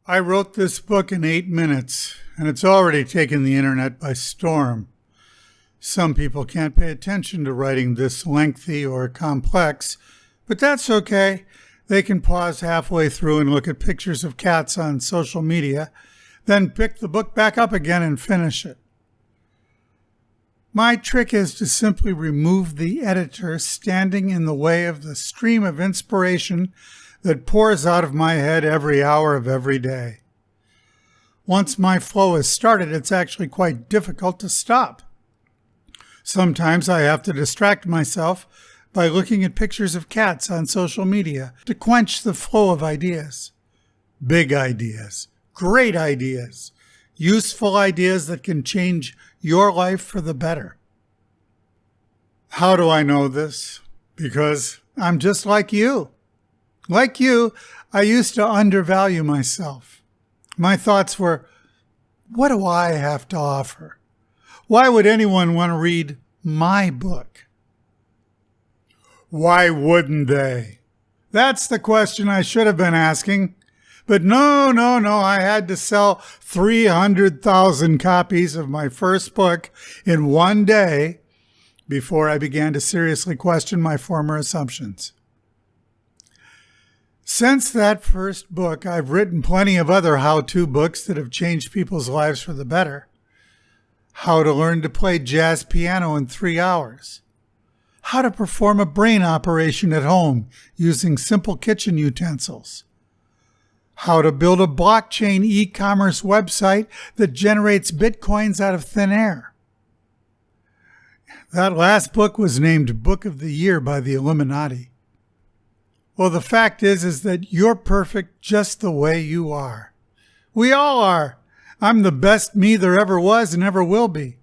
I wrote this book in 8 minutes, and it's already taken the internet by storm. Some people can't pay attention to writing this lengthy or complex, but that's okay. They can pause halfway through and look at pictures of cats on social media, then pick the book back up again and finish it. My trick is to simply remove the editor standing in the way of the stream of inspiration that pours out of my head every hour of every day. Once my flow is started, it's actually quite difficult to stop. Sometimes I have to distract myself by looking at pictures of cats on social media to quench the flow of ideas. Big ideas, great ideas, useful ideas that can change your life for the better. How do I know this? Because I'm just like you. Like you, I used to undervalue myself. My thoughts were, what do I have to offer? Why would anyone want to read my book? Why wouldn't they? That's the question I should have been asking. But no, I had to sell 300,000 copies of my first book in one day before I began to seriously question my former assumptions. Since that first book, I've written plenty of other how-to books that have changed people's lives for the better. How to learn to play jazz piano in 3 hours. How to perform a brain operation at home using simple kitchen utensils. How to build a blockchain e-commerce website that generates bitcoins out of thin air. That last book was named Book of the Year by the Illuminati. Well, the fact is that you're perfect just the way you are. We all are. I'm the best me there ever was and ever will be.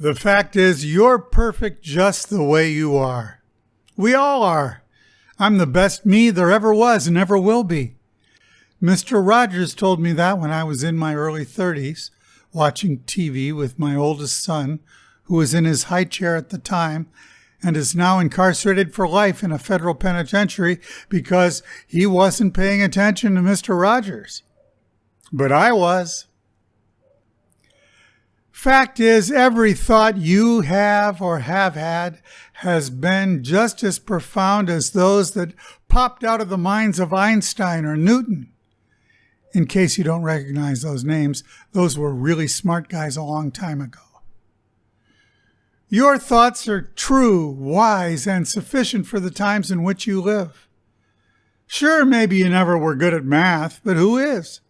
The fact is you're perfect just the way you are. We all are. I'm the best me there ever was and ever will be. Mr. Rogers told me that when I was in my early 30s, watching TV with my oldest son, who was in his high chair at the time, and is now incarcerated for life in a federal penitentiary because he wasn't paying attention to Mr. Rogers. But I was. Fact is, every thought you have or have had has been just as profound as those that popped out of the minds of Einstein or Newton. In case you don't recognize those names, those were really smart guys a long time ago. Your thoughts are true, wise, and sufficient for the times in which you live. Sure, maybe you never were good at math, but who is?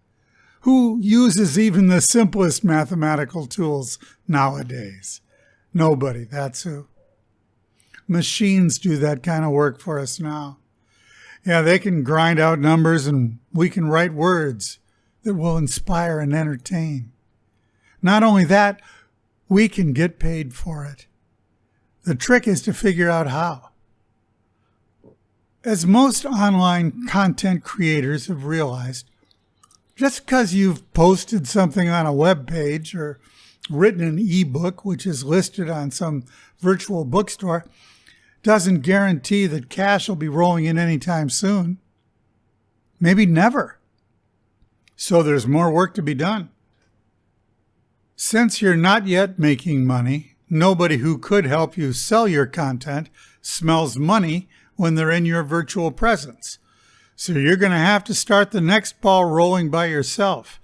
Who uses even the simplest mathematical tools nowadays? Nobody, that's who. Machines do that kind of work for us now. Yeah, they can grind out numbers and we can write words that will inspire and entertain. Not only that, we can get paid for it. The trick is to figure out how. As most online content creators have realized, just because you've posted something on a web page or written an ebook which is listed on some virtual bookstore doesn't guarantee that cash will be rolling in anytime soon. Maybe never. So there's more work to be done. Since you're not yet making money, nobody who could help you sell your content smells money when they're in your virtual presence. So you're going to have to start the next ball rolling by yourself.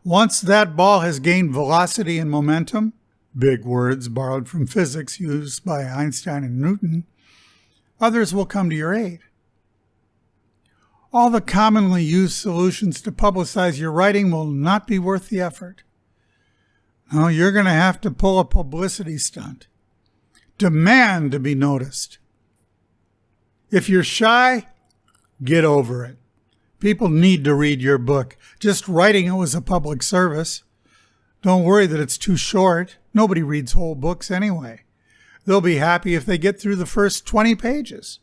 Once that ball has gained velocity and momentum, big words borrowed from physics used by Einstein and Newton, others will come to your aid. All the commonly used solutions to publicize your writing will not be worth the effort. No, you're going to have to pull a publicity stunt. Demand to be noticed. If you're shy, get over it. People need to read your book. Just writing it was a public service. Don't worry that it's too short. Nobody reads whole books anyway. They'll be happy if they get through the first 20 pages.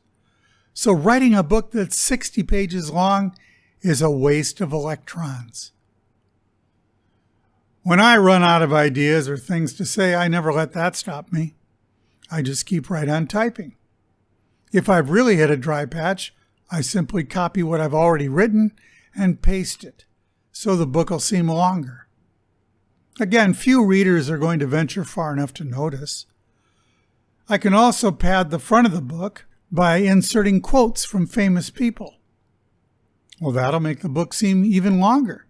So writing a book that's 60 pages long is a waste of electrons. When I run out of ideas or things to say, I never let that stop me. I just keep right on typing. If I've really hit a dry patch, I simply copy what I've already written and paste it. so the book will seem longer. Again, few readers are going to venture far enough to notice. I can also pad the front of the book by inserting quotes from famous people. Well, that'll make the book seem even longer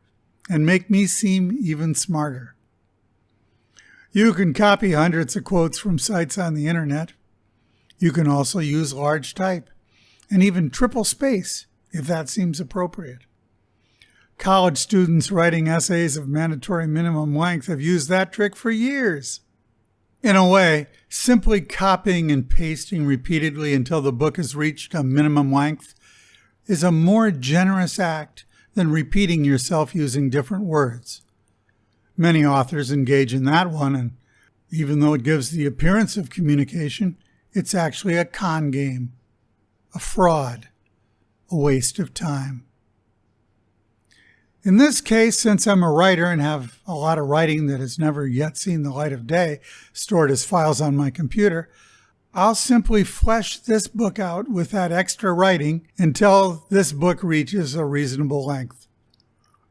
and make me seem even smarter. You can copy hundreds of quotes from sites on the internet. You can also use large type and even triple space if that seems appropriate. College students writing essays of mandatory minimum length have used that trick for years. In a way, simply copying and pasting repeatedly until the book has reached a minimum length is a more generous act than repeating yourself using different words. Many authors engage in that one, and even though it gives the appearance of communication, it's actually a con game, a fraud, a waste of time. In this case, since I'm a writer and have a lot of writing that has never yet seen the light of day stored as files on my computer, I'll simply flesh this book out with that extra writing until this book reaches a reasonable length.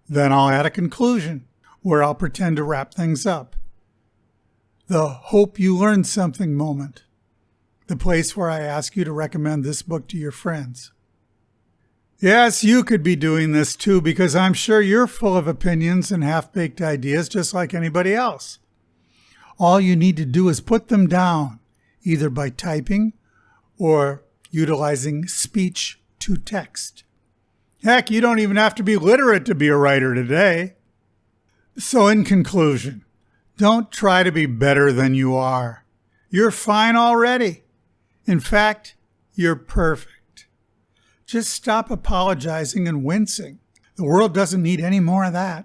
Then I'll add a conclusion where I'll pretend to wrap things up. The hope you learned something moment. The place where I ask you to recommend this book to your friends. Yes, you could be doing this too, because I'm sure you're full of opinions and half-baked ideas just like anybody else. All you need to do is put them down, either by typing or utilizing speech to text. Heck, you don't even have to be literate to be a writer today. So in conclusion, don't try to be better than you are. You're fine already. In fact, you're perfect. Just stop apologizing and wincing. The world doesn't need any more of that.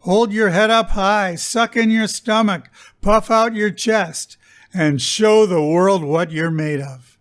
Hold your head up high, suck in your stomach, puff out your chest, and show the world what you're made of.